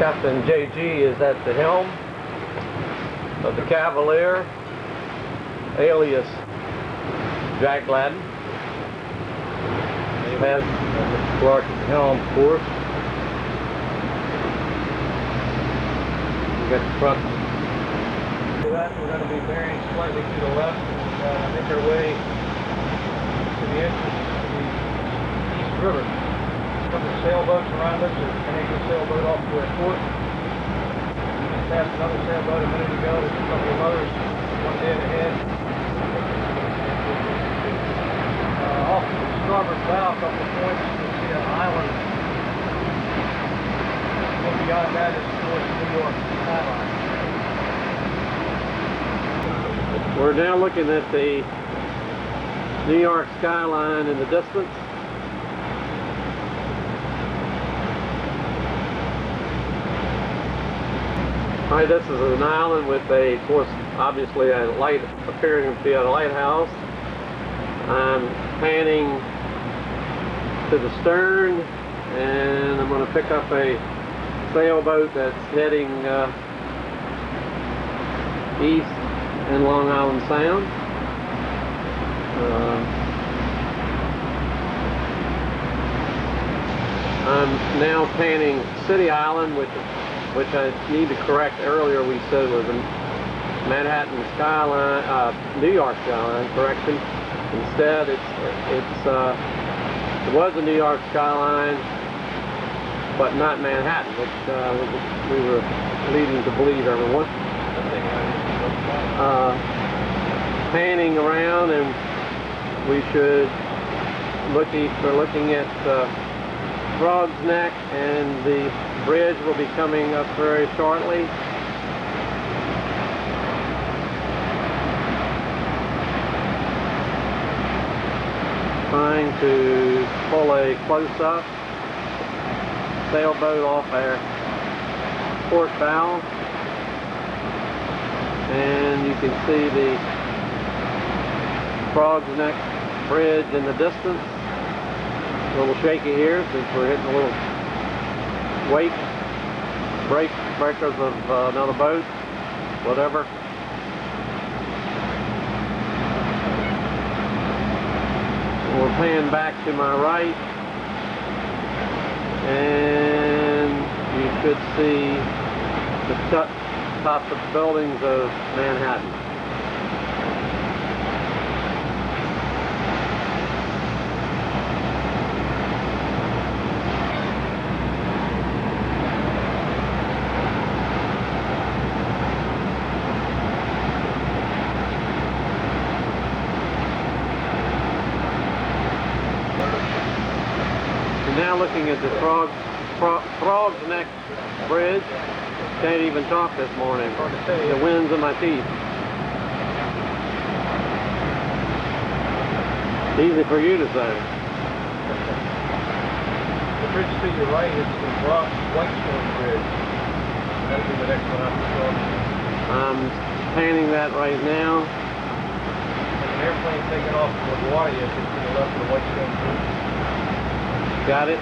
Captain JG is at the helm of the Cavalier, alias Jack Gladden. They've had Mr. Clark at the helm, of course. We've got the front. We're going to be bearing slightly to the left and make our way to the entrance of the East River. A couple of sailboats around us, a Canadian sailboat off to our port. We just passed another sailboat a minute ago. There's a couple of others, one dead ahead. Off to the starboard bow, a couple of points, you'll see an island. And beyond that is, of course, New York skyline. We're now looking at the New York skyline in the distance. Alright, this is an island with a, of course, obviously a light appearing to be a lighthouse. I'm panning to the stern, and I'm going to pick up a sailboat that's heading east in Long Island Sound. I'm now panning City Island, which I need to correct. Earlier we said was a Manhattan skyline, New York skyline. Correction. Instead, it was a New York skyline, but not Manhattan, which we were leading to believe everyone. Panning around, and we should we're looking at Frog's Neck, and the bridge will be coming up very shortly. Trying to pull a close-up sailboat off our port bow, and you can see the Frog's Neck Bridge in the distance. A little shaky here since we're hitting a little wake breakers of another boat, whatever. We're panning back to my right, and you should see the tops of the buildings of Manhattan. Now looking at the Frog's Neck Bridge. Can't even talk this morning. The wind's in my teeth. Easy for you to say. The bridge to your right is the Whitestone Bridge. That'll be the next one after Frog. I'm panning that right now. There's an airplane taking off from LaGuardia just to the left of the Whitestone Bridge. Got it. A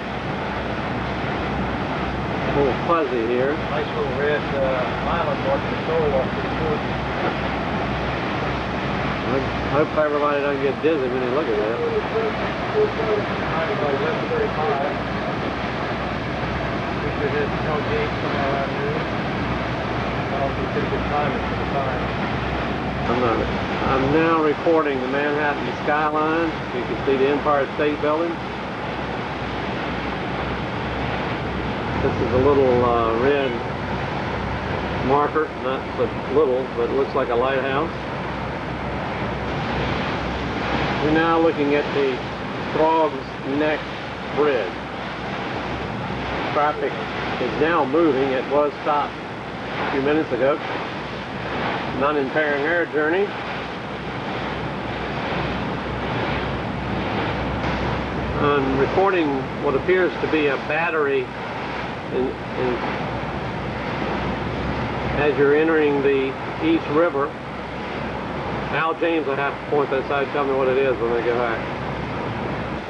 little fuzzy here. Nice little red island marking the shoal off to the port. I hope everybody doesn't get dizzy when they look at that. Time about 11:35. We should hit no gate somewhere around here. That'll be pretty good timing for the time. I'm now reporting the Manhattan skyline. You can see the Empire State Building. This is a little red marker, not so little, but it looks like a lighthouse. We're now looking at the Frog's Neck Bridge. Traffic is now moving. It was stopped a few minutes ago. Not impairing our journey. I'm reporting what appears to be a battery as you're entering the East River. Al James will have to point this out, tell me what it is when I get back.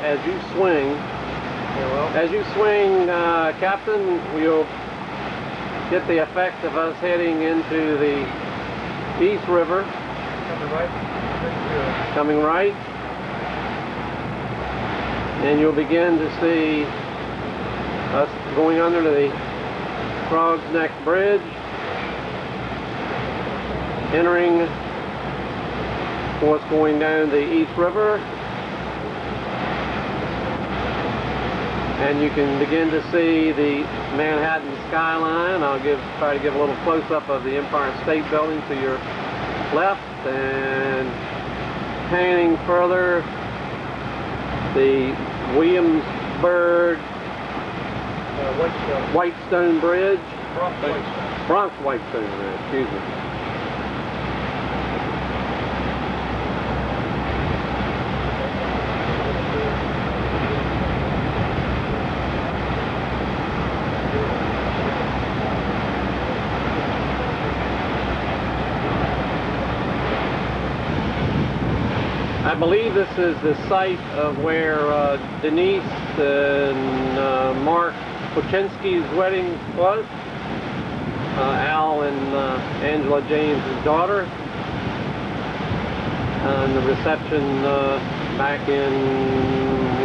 As you swing, Captain, you'll get the effect of us heading into the East River. Coming right. Coming right. And you'll begin to see us going under the Frog's Neck Bridge, entering, of course, going down the East River, and you can begin to see the Manhattan skyline. I'll try to give a little close-up of the Empire State Building to your left, and panning further, the Williamsburg Whitestone Bridge. Bronx Whitestone Bridge, excuse me. I believe this is the site of where Denise and Mark Puchinsky's wedding was. Al and Angela James' daughter. And the reception back in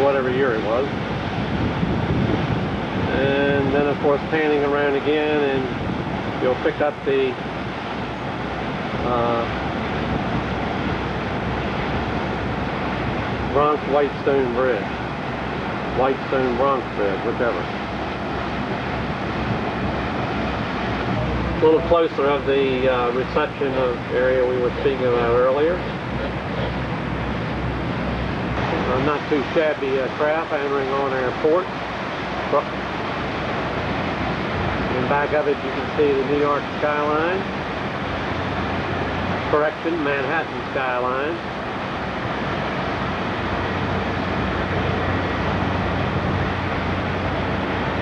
whatever year it was. And then of course panning around again, and you'll pick up the Bronx Whitestone Bridge. Whitestone Bronx Bridge, whichever. A little closer of the reception area we were speaking about earlier. Not too shabby craft entering on our port. In back of it you can see the New York skyline. Correction, Manhattan skyline.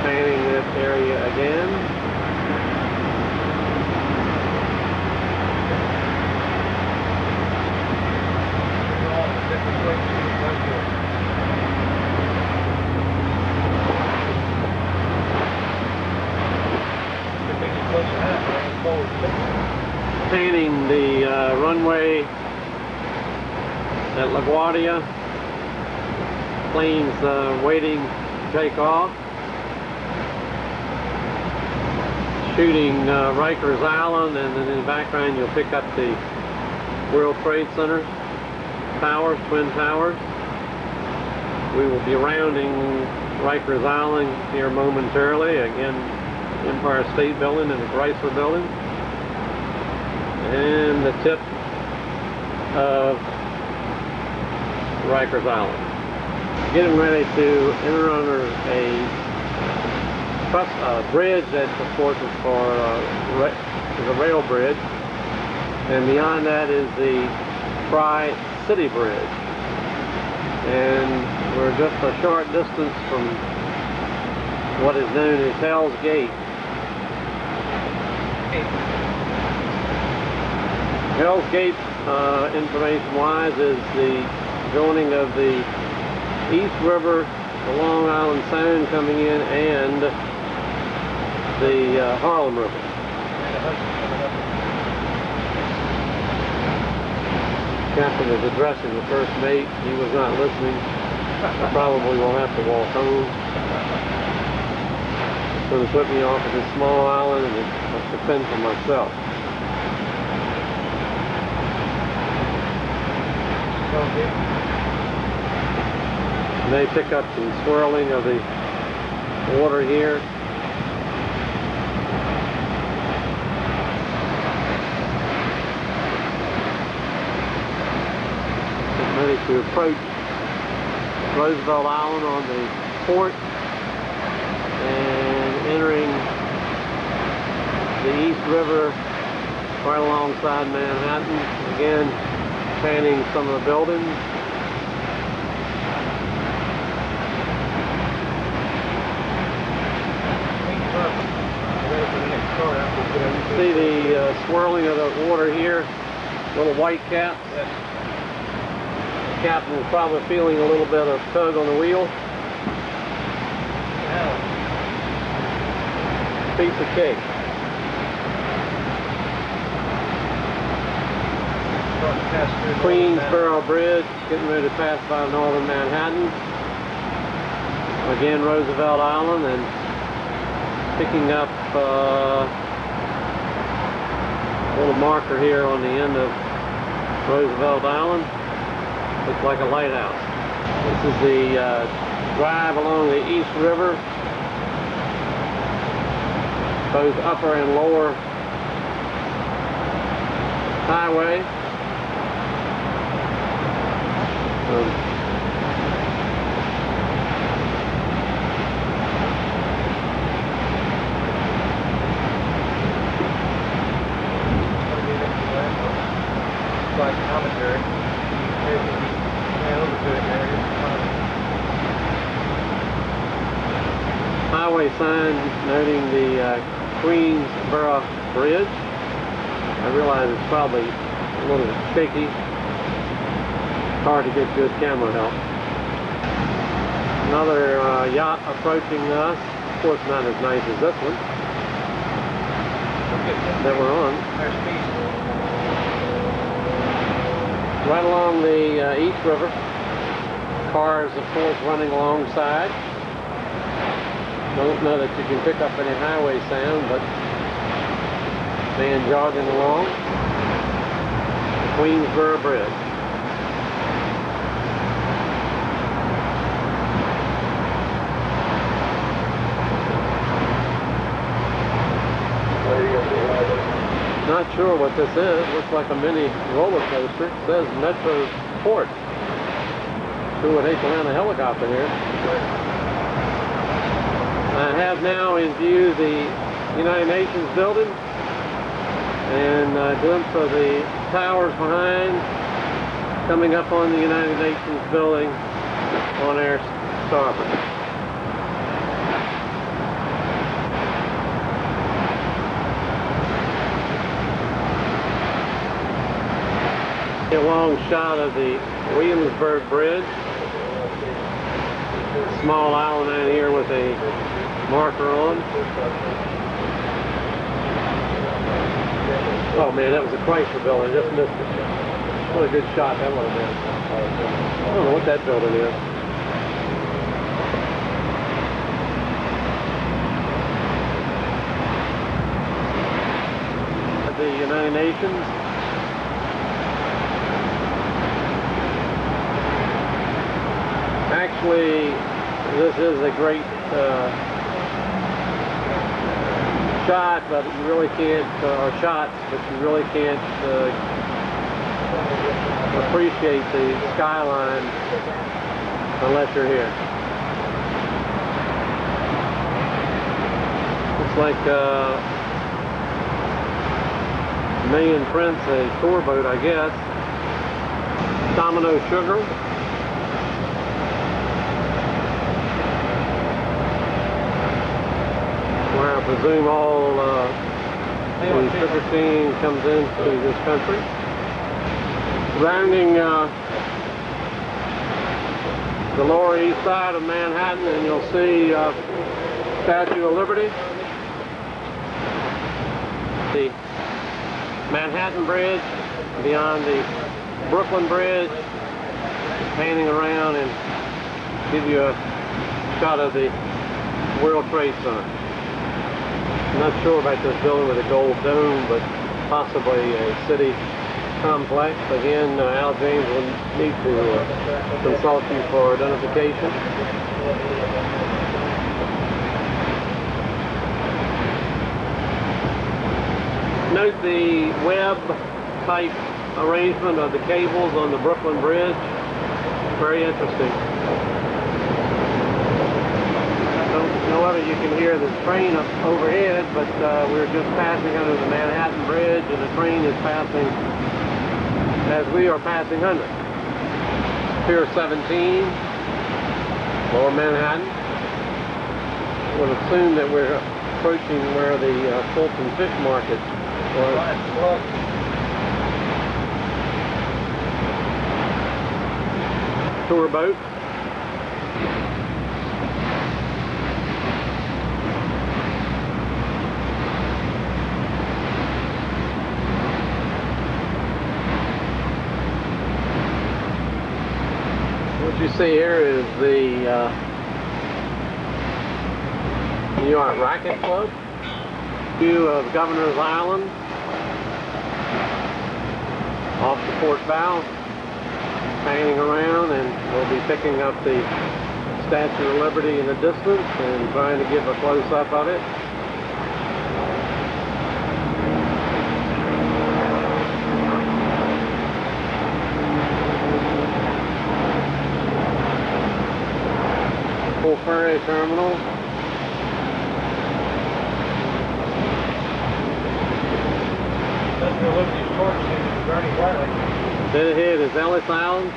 Panning this area again. Panning the runway at LaGuardia. Planes waiting to take off. Shooting Rikers Island, and then in the background you'll pick up the World Trade Center towers, Twin Towers. We will be rounding Rikers Island here momentarily. Again, Empire State Building and the Chrysler Building. And the tip of Rikers Island. Getting ready to enter under a bridge that, of course, is a rail bridge, and beyond that is the Tri-City Bridge, and we're just a short distance from what is known as Hell's Gate. Hell's Gate, information-wise, is the joining of the East River, the Long Island Sound coming in, and the Harlem River. Captain was addressing the first mate. He was not listening. Probably will have to walk home. So they put me off at this small island, and I have to fend for myself. And they pick up some swirling of the water here. Ready to approach Roosevelt Island on the port and entering the East River right alongside Manhattan. Again, panning some of the buildings. See the swirling of the water here, little white caps. The captain is probably feeling a little bit of tug on the wheel. Piece of cake. Queensboro Bridge, getting ready to pass by northern Manhattan. Again, Roosevelt Island, and picking up a little marker here on the end of Roosevelt Island. Looks like a lighthouse. This is the drive along the East River, both upper and lower highway. Like commentary. Highway sign noting the Queensboro Bridge. I realize it's probably a little shaky. Hard to get good camera help. Another yacht approaching us. Of course, not as nice as this one that we're on. Right along the East River. Cars, of course, running alongside. Don't know that you can pick up any highway sound, but man jogging along. The Queensboro Bridge. Not sure what this is. Looks like a mini roller coaster. It says Metro Port. Sure would hate to land a helicopter here. I have now in view the United Nations building and a glimpse of the towers behind, coming up on the United Nations building on our starboard. A long shot of the Williamsburg Bridge. Small island out here with a marker on. Oh man, that was a Chrysler building. I just missed it. What a good shot that would have been. I don't know what that building is. The United Nations. Actually, this is a great shot, but you really can't, or shots, but you really can't appreciate the skyline unless you're here. It's like Million Prince, a tour boat, I guess. Domino Sugar. Where I presume all the sugar cane comes into this country. Rounding the lower east side of Manhattan, and you'll see Statue of Liberty. The Manhattan Bridge, beyond the Brooklyn Bridge, panning around and give you a shot of the World Trade Center. I'm not sure about this building with a gold dome, but possibly a city complex. Again, Al James will need to consult you for identification. Note the web type arrangement of the cables on the Brooklyn Bridge. Very interesting. Don't know whether you can hear the train up overhead, but we're just passing under the Manhattan Bridge, and the train is passing as we are passing under. Pier 17, Lower Manhattan. Would assume that we're approaching where the Fulton Fish Market was. Tour boat. you see here is the New York Racket Club. View of Governor's Island off the port bow, hanging around, and we'll be picking up the Statue of Liberty in the distance and trying to give a close-up of it. Full ferry terminal. Statue of Liberty's torch is burning brightly. Then ahead is Ellis Island,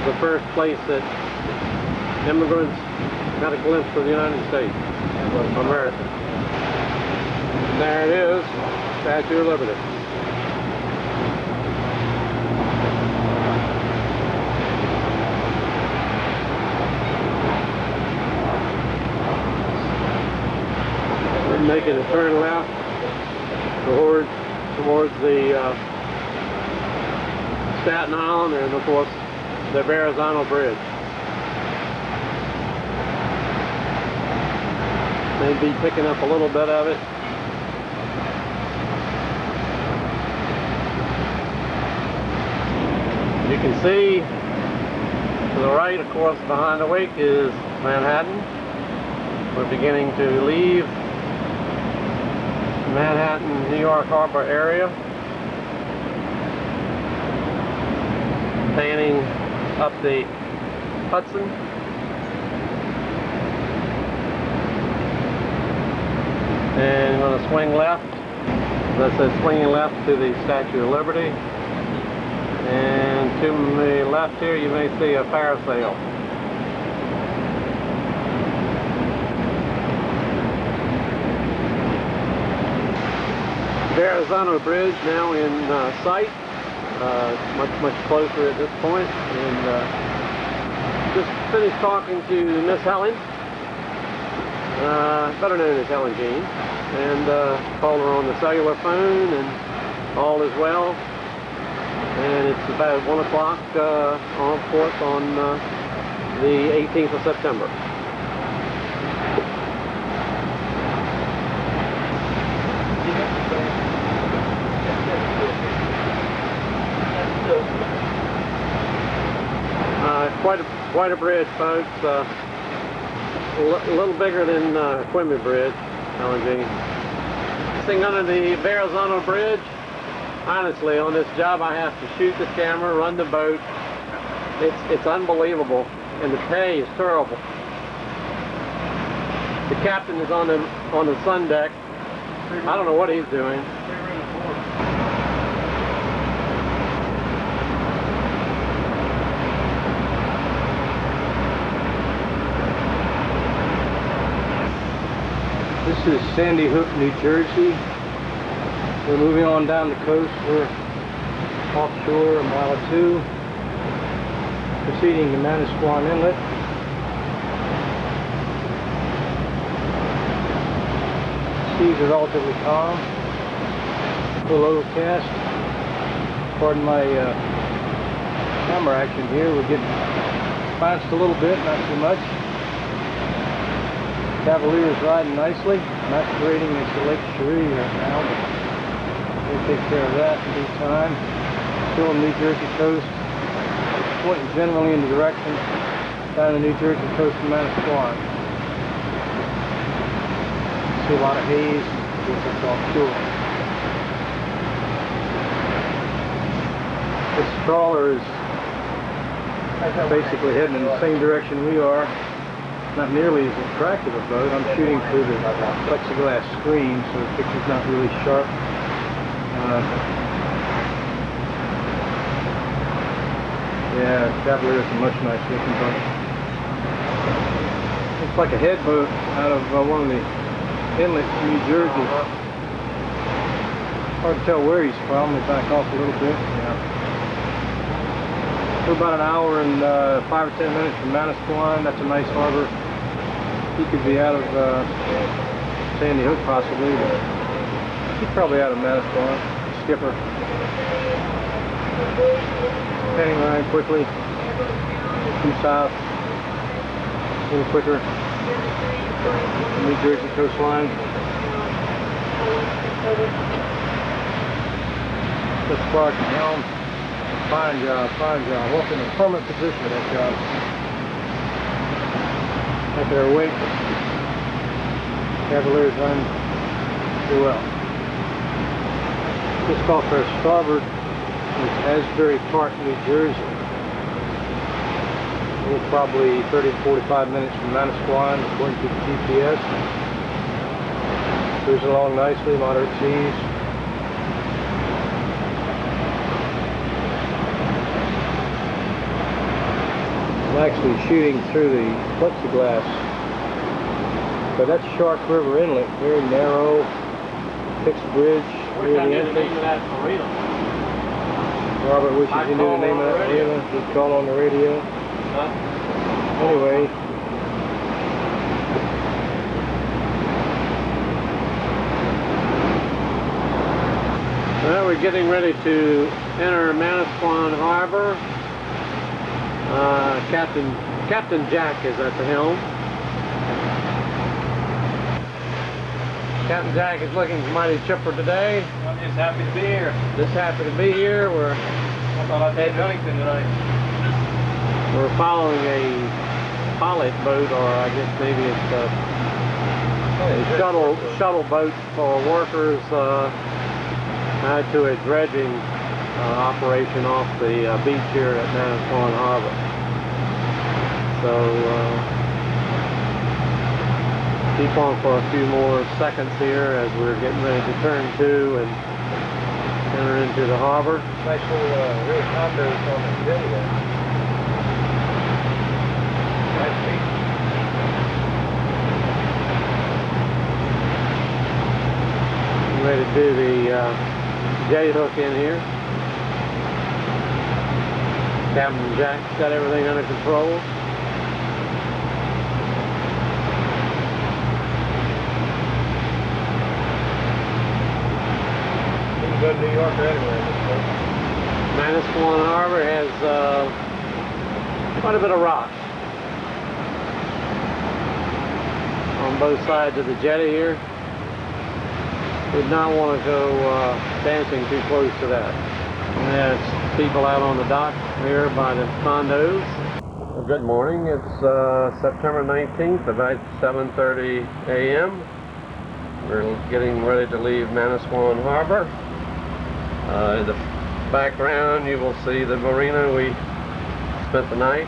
the first place that immigrants got a glimpse of the United States of America. And there it is, Statue of Liberty. We're making a turn left towards the Staten Island and of course the Verrazano Bridge. Maybe picking up a little bit of it. You can see to the right, of course, behind the wake is Manhattan. We're beginning to leave Manhattan, New York Harbor area. Panning up the Hudson. And I'm going to swing left. As I said, swinging left to the Statue of Liberty. And to the left here, you may see a parasail. Verrazano Bridge now in sight. Much closer at this point, and just finished talking to Miss Helen, better known as Helen Jean, and called her on the cellular phone, and all is well. And it's about 1 o'clock on course on the 18th of September. Quite a bridge, folks. A little bigger than Quimby Bridge, Helen Jean. Sitting under the Verrazano Bridge. Honestly, on this job, I have to shoot the camera, run the boat. It's unbelievable, and the pay is terrible. The captain is on the sun deck. I don't know what he's doing. This is Sandy Hook, New Jersey. We're moving on down the coast. We're offshore a mile or two, proceeding to Manasquan Inlet. Seas are relatively calm, a little overcast. Pardon my camera action here. We're getting bounced a little bit, not too much. Cavalier is riding nicely, masquerading as the Lake Cherie right now, but we'll take care of that in due time. Still on the New Jersey coast, pointing generally in the direction down the New Jersey coast of Manasquan. See a lot of haze, because it's offshore. This trawler is basically heading in the same direction we are. Not nearly as attractive a boat. I'm shooting through the plexiglass screen, so the picture's not really sharp. Yeah, Cavalier is a much nicer looking boat. Looks like a head boat out of one of the inlets in New Jersey. Hard to tell where he's from. We'll back off a little bit. Yeah. We're about an hour and 5 or 10 minutes from Manasquan. That's a nice harbor. He could be out of Sandy Hook possibly, but he's probably out of Manasquan. Skipper. Panning line quickly. due south, a little quicker. New Jersey coastline. Just spark and helm. Fine job, fine job. Walking in permanent position with that job. Look at our wake. Cavalier's done pretty well. Just off our starboard is Asbury Park, New Jersey. We're probably 30 to 45 minutes from Manasquan according to the GPS. Cruising along nicely, moderate seas. I'm actually shooting through the plexiglass. So that's Shark River Inlet, very narrow, fixed bridge near the entrance. Robert wishes he knew the name of that marina. He'd call on the radio. Anyway, well, we're getting ready to enter Manasquan Harbor. Captain Jack is at the helm. Captain Jack is looking mighty chipper today. I'm just happy to be here. Just happy to be here. I thought I'd be in Huntington tonight. We're following a pilot boat, or I guess maybe it's a shuttle boat for workers to a dredging operation off the beach here at Manasquan Harbor. So keep on for a few more seconds here as we're getting ready to turn to and enter into the harbor. Nice little real condos on the jetty there. Nice beach. I'm ready to do the jetty hook in here. Captain Jack's got everything under control. You can go to New York or anywhere in this place. Manasquan Harbor has quite a bit of rocks on both sides of the jetty here. Would not want to go dancing too close to that. And there's people out on the dock here by the condos. Well, good morning. It's September 19th, about 7:30 a.m. We're getting ready to leave Manasquan Harbor. In the background you will see the marina we spent the night.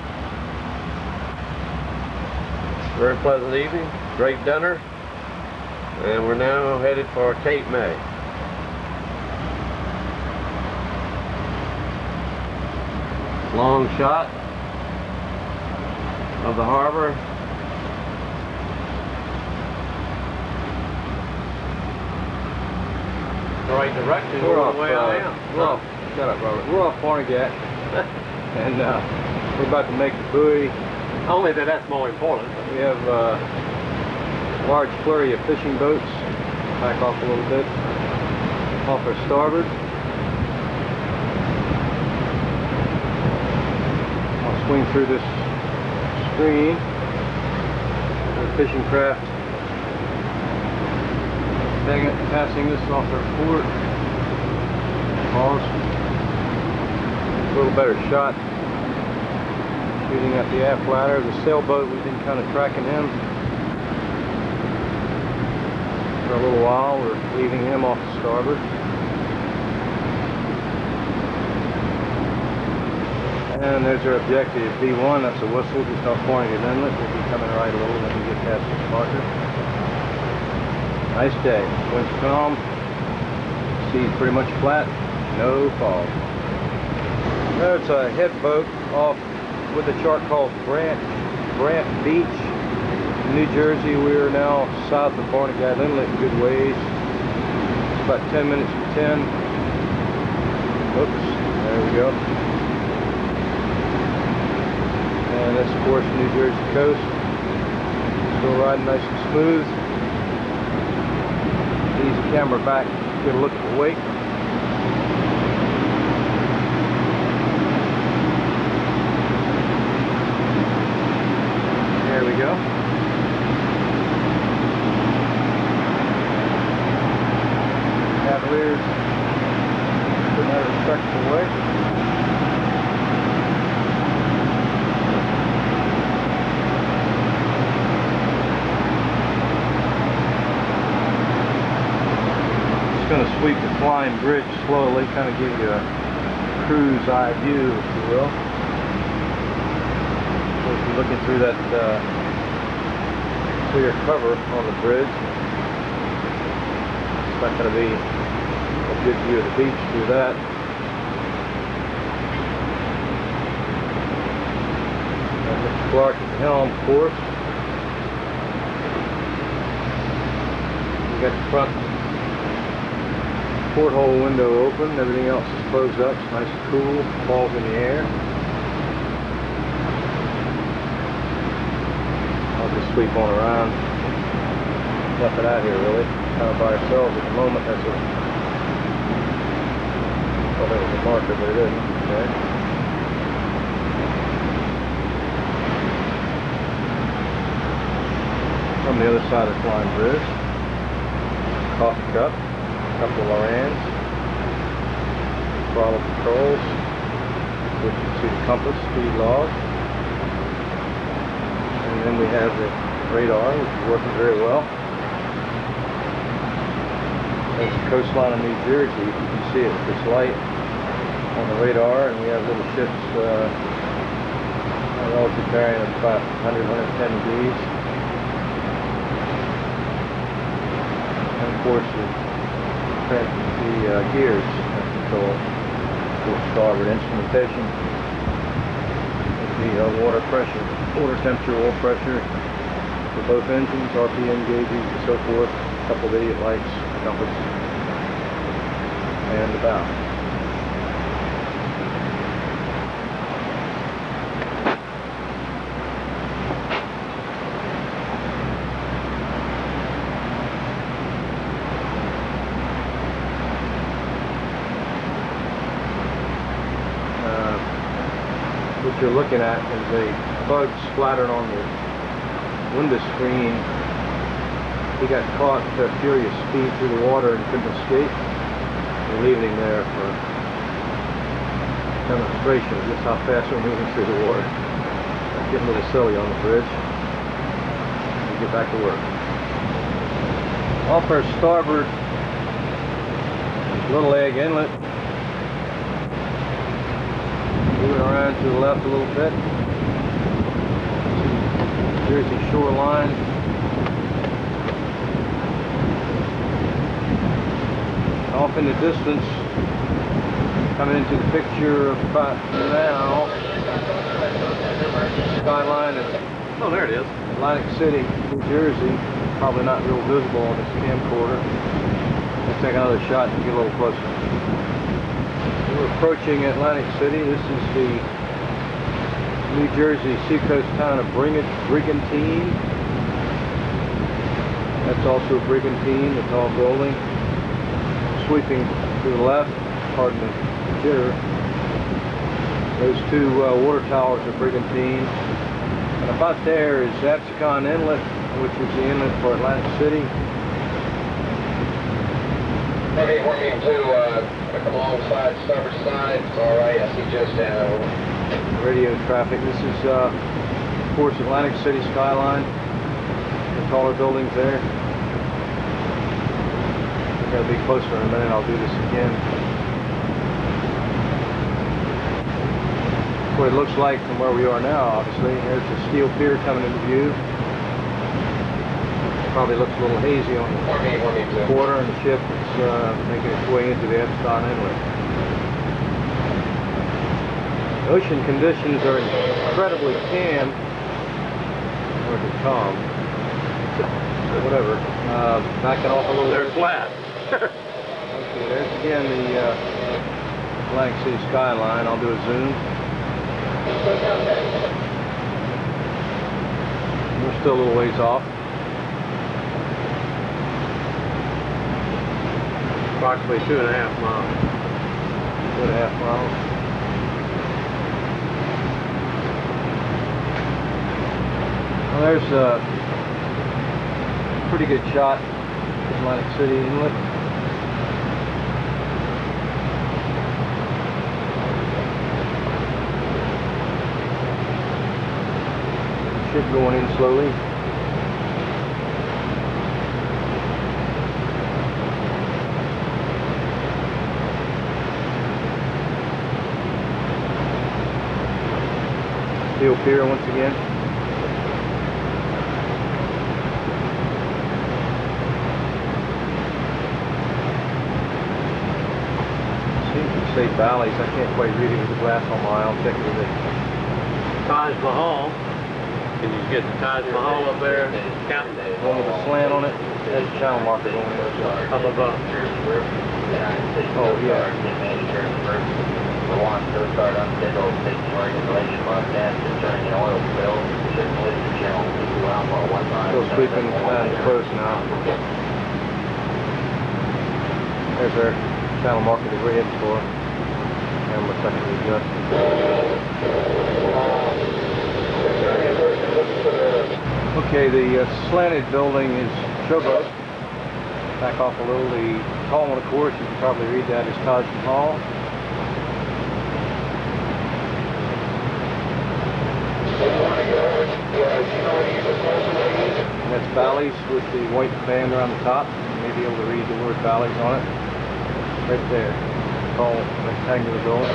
It's a very pleasant evening, great dinner, and we're now headed for Cape May. Long shot of the harbor. The right direction. We're off, way I am. Shut up, Robert. We're off Barnegat, and we're about to make the buoy. Only that's more important. We have a large flurry of fishing boats. Back off a little bit. Off our starboard. I'll swing through this screen. The fishing craft passing this off our port. Pause. A little better shot. Shooting at the aft ladder. The sailboat, we've been kind of tracking him for a little while. We're leaving him off the starboard. And there's our objective, B1. That's a whistle just off Barnegat Inlet. We'll be coming right a little when we get past this marker. Nice day. Wind's calm. Sea's pretty much flat. No fog. There's a head boat off with a chart called Brant Beach, New Jersey. We are now south of Barnegat Inlet, good ways. It's about 10 minutes to 10. Oops, there we go. And that's of course New Jersey coast. Still riding nice and smooth. Ease the camera back, get a look at the wake. going to sweep the flying bridge slowly, kind of give you a cruise eye view, if you will. So if you're looking through that clear cover on the bridge, it's not going to be a good view of the beach through that. And Mr. Clark at the helm, of course. You got the front porthole window open, everything else is closed up, it's nice and cool, balls in the air. I'll just sweep on around. Nothing out here really, kind of by ourselves at the moment. That's a, well, there was a marker, but it isn't. Okay. From the other side of the flying bridge, coffee cup. Couple of Lorans, throttle controls, which you can see the compass, speed log, and then we have the radar, which is working very well. There's the coastline of New Jersey, you can see it with this light on the radar, and we have little ships, a relative bearing of about 100, 110 degrees, and of course the gears control for starboard instrumentation, the water pressure, water temperature, oil pressure for both engines, RPM gauges and so forth, a couple of idiot lights, compass, and the bow. What you're looking at is a bug splattered on the window screen. He got caught at furious speed through the water and couldn't escape. We're leaving him there for demonstration of just how fast we're moving through the water. Getting a little silly on the bridge. We'll get back to work. Off our starboard Little Egg Inlet. Moving around to the left a little bit. Jersey shoreline. Off in the distance, coming into the picture about now, skyline at, oh, there it is, Atlantic City, New Jersey. Probably not real visible on this camcorder. Let's take another shot and get a little closer. We're approaching Atlantic City. This is the New Jersey seacoast town of Brigantine. That's also Brigantine, the tall building. Sweeping to the left, pardon the jitter. Those two water towers of Brigantine. And about there is Absecon Inlet, which is the inlet for Atlantic City. Okay, we're moving to come alongside, starboard side. Alright, I see just down. Radio traffic. This is, of course, Atlantic City skyline. The taller buildings there. We're going to be closer in a minute. I'll do this again. That's what it looks like from where we are now, obviously. There's the steel pier coming into view. Probably looks a little hazy on the water, and the ship is making its way into the Absecon Inlet. Ocean conditions are incredibly calm, or calm, whatever. Backing off a little. They're flat. Okay, there's again the Atlantic City skyline. I'll do a zoom. We're still a little ways off. Approximately 2.5 miles. 2.5 miles. Well, there's a pretty good shot of Atlantic City Inlet. Ship going in slowly. Steel pier once again. Seems to say valleys. I can't quite read it with the glass on my eye. I'll check it with it. Taj Mahal. Can you get the Taj Mahal up there? Captain? One with a slant on it. There's a channel marker going there. Up above. Oh, yeah. The one to start unscheduled safety regulation broadcast concerning an oil spill. Certainly the channel 2 Alpha 19. Still sweeping close now. There's our channel marker that we're heading for. And looks like it's adjusted. Okay, the slanted building is Showboat. Back off a little. The tall one, of course, you can probably read that, is Taj Mahal. And that's valleys with the white band around the top. You may be able to read the word valleys on it. Right there. Tall rectangular building.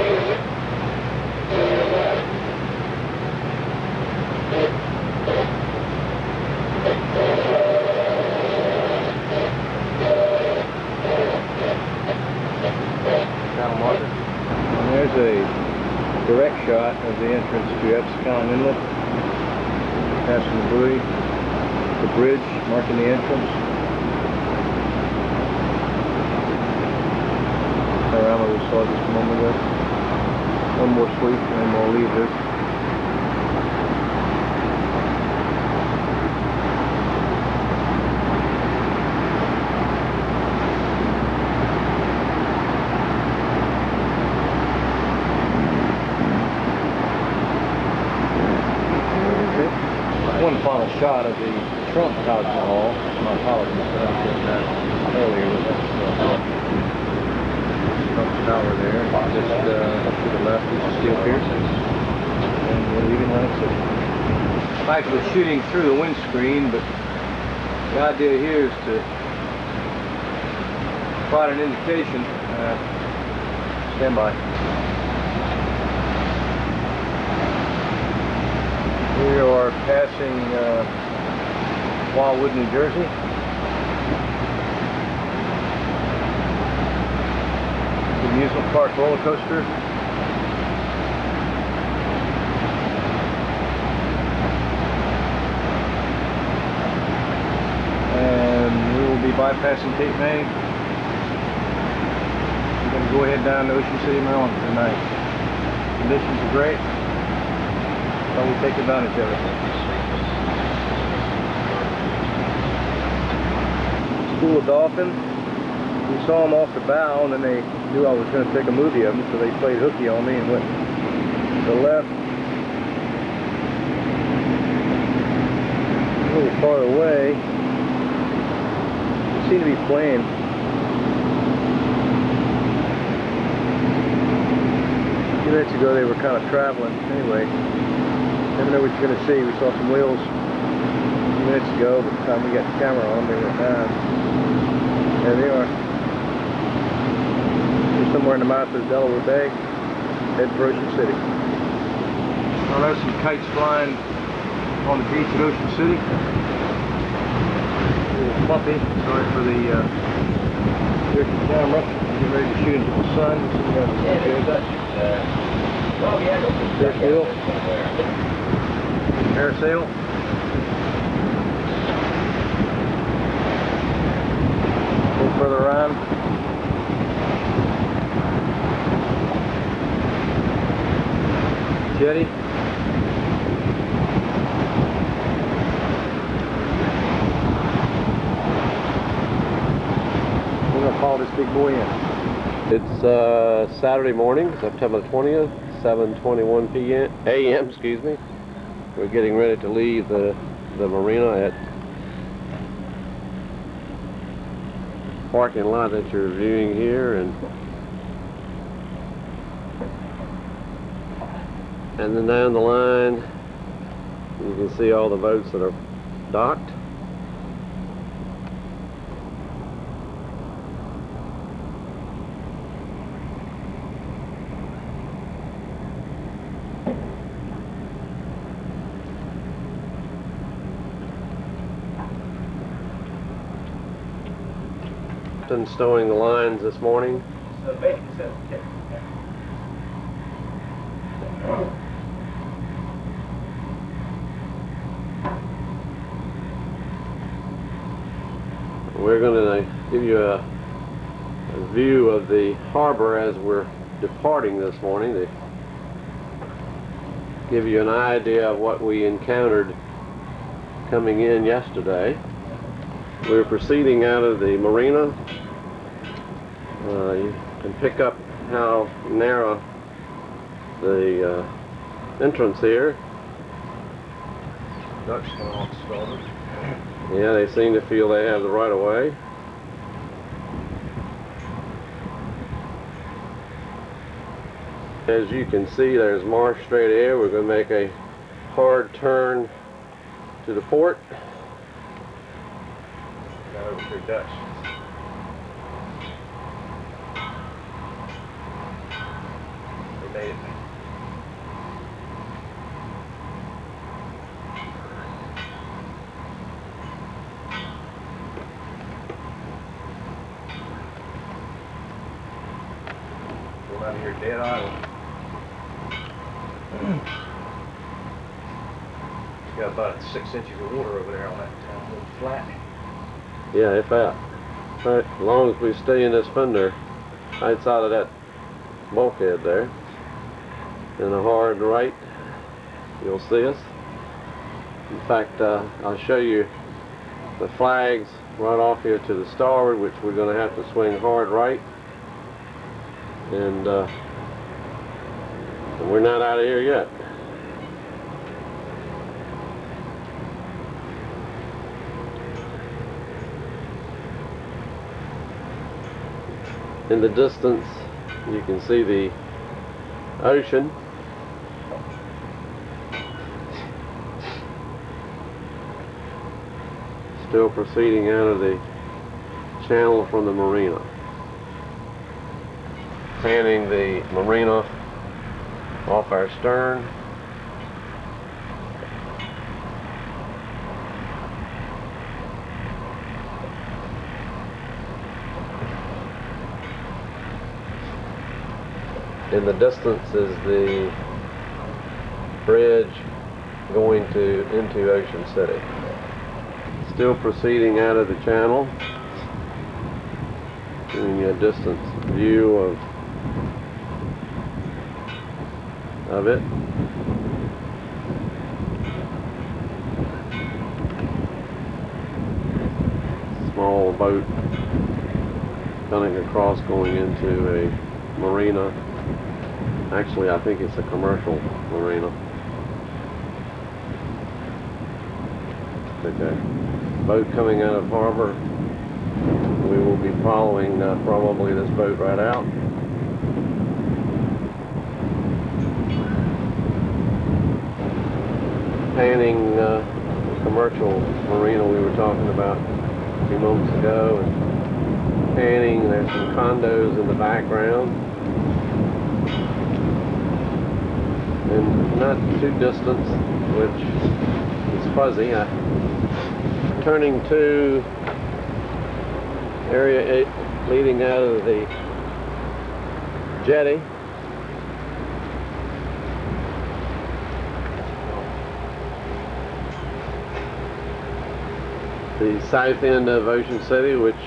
Channel marker. And there's a direct shot of the entrance to Epscon Inlet. Passing the buoy, the bridge marking the entrance. Panorama we saw just a moment ago. One more sweep and then we'll leave this. One final shot of the Trump Taj Mahal. My apologies, I said that earlier, but that's Trump Tower there. Just to the left is the steel pier. And we're leaving Atlantic City. I'm actually shooting through the windscreen, but the idea here is to provide an indication. Stand by. We are passing Wildwood, New Jersey. The amusement park roller coaster. And we will be bypassing Cape May. We're going to go ahead down to Ocean City, Maryland tonight. Conditions are great. So we take advantage of it. School of dolphins. We saw them off the bow, and then they knew I was going to take a movie of them, so they played hooky on me and went to the left. A little far away. They seem to be playing. A few minutes ago they were kind of traveling. Anyway. Never know what you're going to see. We saw some whales a few minutes ago, but by the time we got the camera on, they went down. There they are. They're somewhere in the mouth of Delaware Bay, heading for Ocean City. Well, there's some kites flying on the beach at Ocean City. A little fluffy. Sorry for the jerky camera. Getting ready to shoot into the sun. There's Bill. Parasail. A little further on. Jetty. We're going to haul this big boy in. It's Saturday morning, September 20th, 7:21 a.m. Excuse me. We're getting ready to leave the marina at parking lot that you're viewing here, and then down the line you can see all the boats that are docked. captain stowing the lines this morning. We're going to give you a view of the harbor as we're departing this morning to give you an idea of what we encountered coming in yesterday. We were proceeding out of the marina. You can pick up how narrow the entrance here. Ducks coming off the starboard. Yeah, they seem to feel they have the right of way. As you can see, there's marsh straight ahead. We're going to make a hard turn to the port. Got over through Dutch. We made it. We're out here dead idle. Got about 6 inches of water over there on that little flat. Yeah, if that. Right, as long as we stay in this fender, right side of that bulkhead there, and a hard right, you'll see us. In fact, I'll show you the flags right off here to the starboard, which we're going to have to swing hard right. And we're not out of here yet. In the distance, you can see the ocean. Still proceeding out of the channel from the marina. Panning the marina off our stern. In the distance is the bridge going into Ocean City. Still proceeding out of the channel, giving you a distance view of it. Small boat coming across, going into a marina. Actually, I think it's a commercial marina. Okay. Boat coming out of harbor. We will be following probably this boat right out. Panning the commercial marina we were talking about a few moments ago, and panning, there's some condos in the background. And not too distant, which is fuzzy. Turning to area 8, leading out of the jetty. The south end of Ocean City, which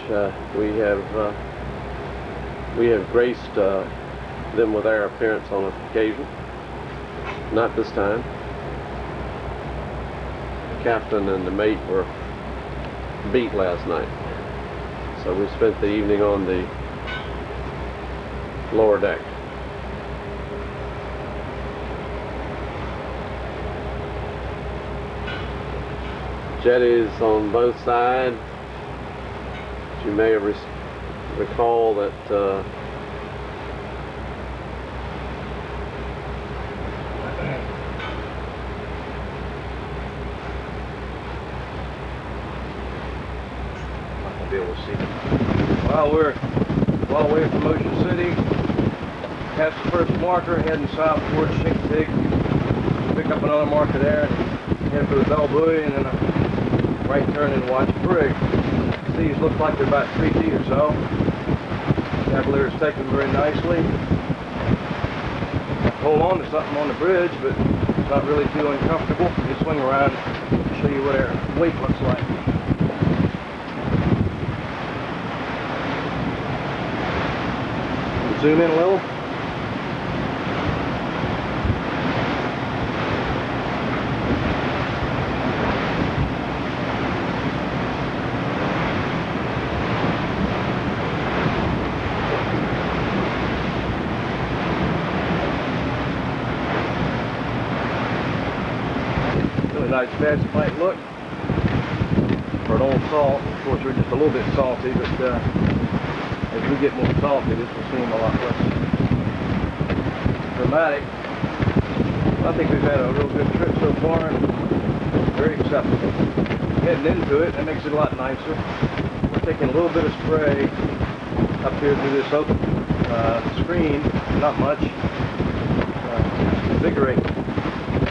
we have graced them with our appearance on occasion. Not this time. The captain and the mate were beat last night, so we spent the evening on the lower deck. Jetties on both sides. You may recall that Be able to see. Well, we're a long way from Ocean City. Past the first marker, heading south towards Pig. Pick up another marker there, head for the Bell Buoy, and then a right turn in Wachapreague. These look like they're about 3 feet or so. Cavalier is taken very nicely. Hold on to something on the bridge, but it's not really too uncomfortable. Just swing around and show you what our weight looks like. Zoom in a little. Really nice bed as it might look for an old salt. Of course, we're just a little bit salty, but as we get more salty, this will seem a lot less dramatic. I think we've had a real good trip so far, and very acceptable. Heading into it, that makes it a lot nicer. We're taking a little bit of spray up here through this open screen, not much. Invigorate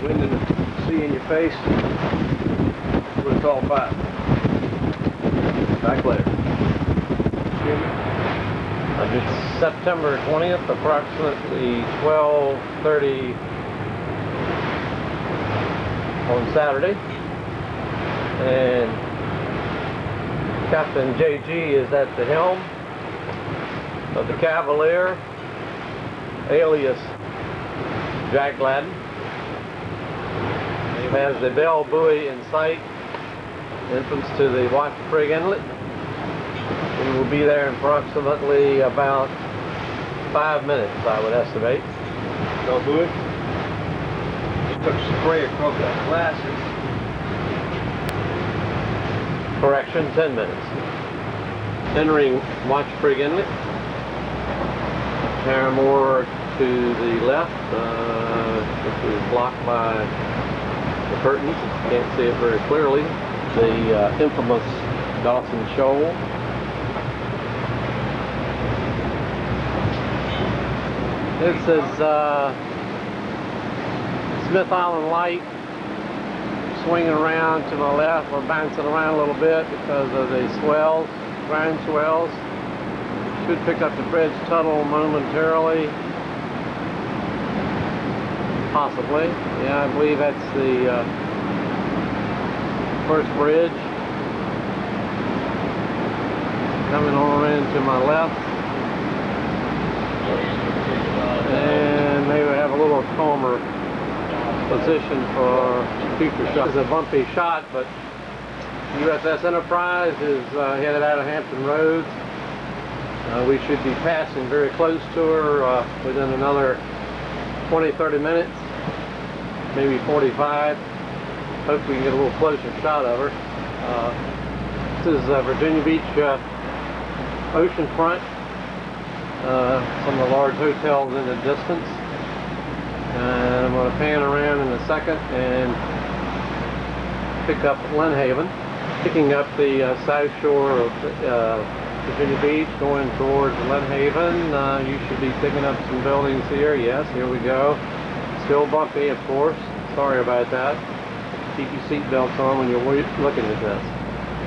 wind in the sea in your face. That's what it's all about. Back later. It's September 20th, approximately 12:30 on Saturday, and Captain JG is at the helm of the Cavalier, alias Jack Gladden. He has the bell buoy in sight, entrance to the Wachapreague Inlet. We will be there in approximately about 5 minutes, I would estimate. Bell buoy. Just took spray across that glasses. Correction, 10 minutes. Entering Wachapreague Inlet. Paramore to the left, which is blocked by the curtains. You can't see it very clearly. The infamous Dawson Shoal. This is Smith Island Light, swinging around to my left. We're bouncing around a little bit because of the swells, ground swells. Should pick up the bridge tunnel momentarily. Possibly. Yeah, I believe that's the first bridge. Coming on in to my left. And maybe have a little calmer position for future shots. It's a bumpy shot, but USS Enterprise is headed out of Hampton Roads. We should be passing very close to her within another 20-30 minutes, maybe 45. Hope we can get a little closer shot of her. This is Virginia Beach oceanfront. Some of the large hotels in the distance. And I'm going to pan around in a second and pick up Lynnhaven. Picking up the south shore of Virginia Beach, going towards Lynnhaven. You should be picking up some buildings here. Yes, here we go. Still bumpy, of course. Sorry about that. Keep your seat belts on when you're looking at this.